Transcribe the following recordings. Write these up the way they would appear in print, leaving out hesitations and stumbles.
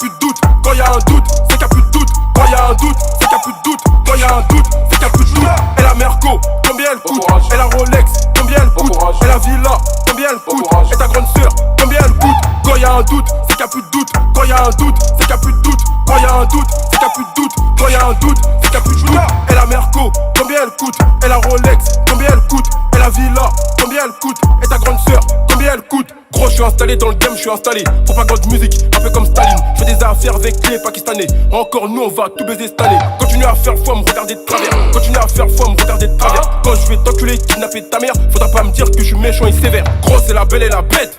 plus de doute. Quand y'a un doute, c'est qu'il y a plus de doute. Quand y'a un doute, c'est qu'il y a plus de doute. Quand y'a un doute, c'est qu'il y a plus de doute. Et la Merco, combien elle coûte? Et la Rolex, combien elle coûte? Et la Villa, combien elle coûte? Et ta grande sœur, combien elle coûte? Quand y'a un doute, c'est qu'il y a plus de doute. Quand y'a un doute, c'est qu'il y a plus de doute. Quand y'a un doute, c'est qu'il y a plus de doute. Quand y'a un doute, c'est qu'il y a plus de doute. Et la Merco, combien elle coûte? Et la Rolex, combien elle coûte? Et la Villa, combien elle coûte? Et ta grande sœur, combien elle coûte? Gros, je suis installé dans le game, je suis installé. Propagande musique, un peu comme Staline. Je fais des affaires avec les Pakistanais. Encore nous, on va tout baiser cette année. Continue à faire foi, me regarder de travers. Continue à faire foi, me regarder de travers. Quand je vais t'enculer, kidnapper ta mère, faudra pas me dire que je suis méchant et sévère. Gros, c'est la belle et la bête.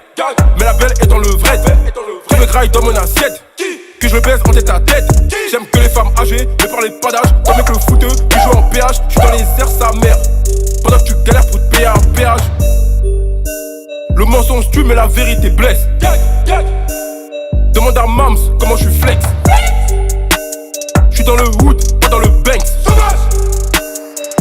Mais la belle est dans le vrai. Je me graille dans mon assiette. Que je le baise en tête à tête. J'aime que les femmes âgées, ne parlez pas d'âge. Comme avec le footeux, qui joue en péage. Je suis dans les airs, sa mère. Pendant que tu galères pour te payer un péage. Le mensonge tue mais la vérité blesse. Demande à Mams comment je suis flex. Je suis dans le hood, pas dans le Banks.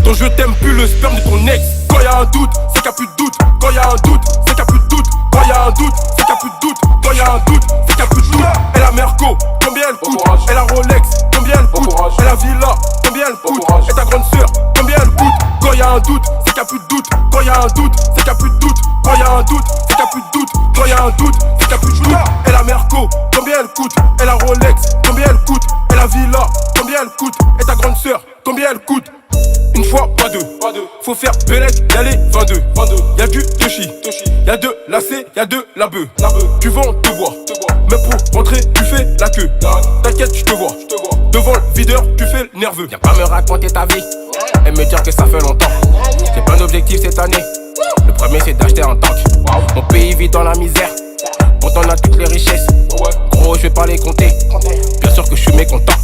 Donc je t'aime plus le sperme de ton ex. Quand y'a un doute, c'est qu'il y a plus de doute. Quand y'a un doute, c'est qu'il y a plus de doute. Quand y'a un doute, c'est qu'il y a plus de doute. Quand y'a un doute, c'est qu'il y a plus de doute. Et la Merco, combien elle coûte? Et la Rolex, combien elle coûte? Et la Villa, combien elle coûte? Et ta grande sœur, combien elle coûte? Quand y'a un doute, c'est qu'il y a plus de doute. Quand y'a un doute, c'est qu'il y a plus de doute. Quand y'a un doute, c'est qu'il y a plus de doute. Quand y'a un doute, c'est qu'il y a plus de doute. Et la Merco, combien elle coûte? Et la Rolex, combien elle coûte? Et la Villa, combien elle coûte? Et ta grande sœur, combien elle coûte? Une fois, pas deux. Faut faire Belek, y'aller 22. Y'a du Toshi, y'a de la C, y'a de la bœuf. Tu vends, te vois. Mais pour rentrer, tu fais la queue. T'inquiète, je te vois. Devant le videur, tu fais le nerveux. Viens pas me raconter ta vie et me dire que ça fait longtemps. J'ai plein d'objectifs cette année. Le premier, c'est d'acheter un tank. Mon pays vit dans la misère. Pourtant, on a toutes les richesses. Gros, je vais pas les compter. Bien sûr que je suis mécontent.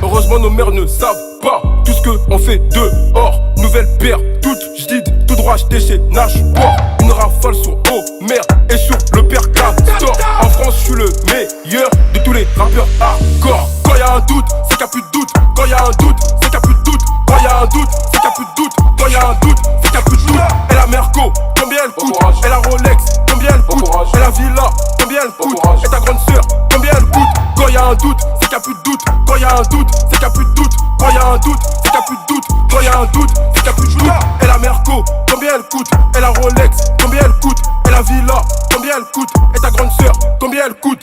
Heureusement, nos mères ne savent pas tout ce qu'on fait dehors. Nouvelle paire, toute j'dide, tout droit, j'déchets, nage, bois. Une rafale sur Homer et sur le père Castor. En France, je suis le meilleur de tous les rappeurs hardcore. Quand y'a un doute, c'est qu'il y a plus de doute. Quand y'a un doute, c'est qu'il y a plus de doute. Quand y'a un doute, c'est qu'il y a plus de doute. Quand y'a un doute, c'est qu'il y a plus de doute. Et la Merco, combien elle coûte? Et la Rolex, combien elle coûte? Et la Villa, combien elle coûte? Et ta grande sœur, combien elle coûte? Quand y'a un doute, c'est qu'il y a plus de doute. Quand y'a un doute, c'est qu'il y a plus de doute. Quand y'a un doute, c'est qu'il y a plus de doute. Quand y'a un doute, c'est qu'il y a plus de doute. Et la Merco, combien elle coûte? Et la Rolex, combien elle coûte? Et la Villa, combien elle coûte? Et ta grande sœur, combien elle coûte?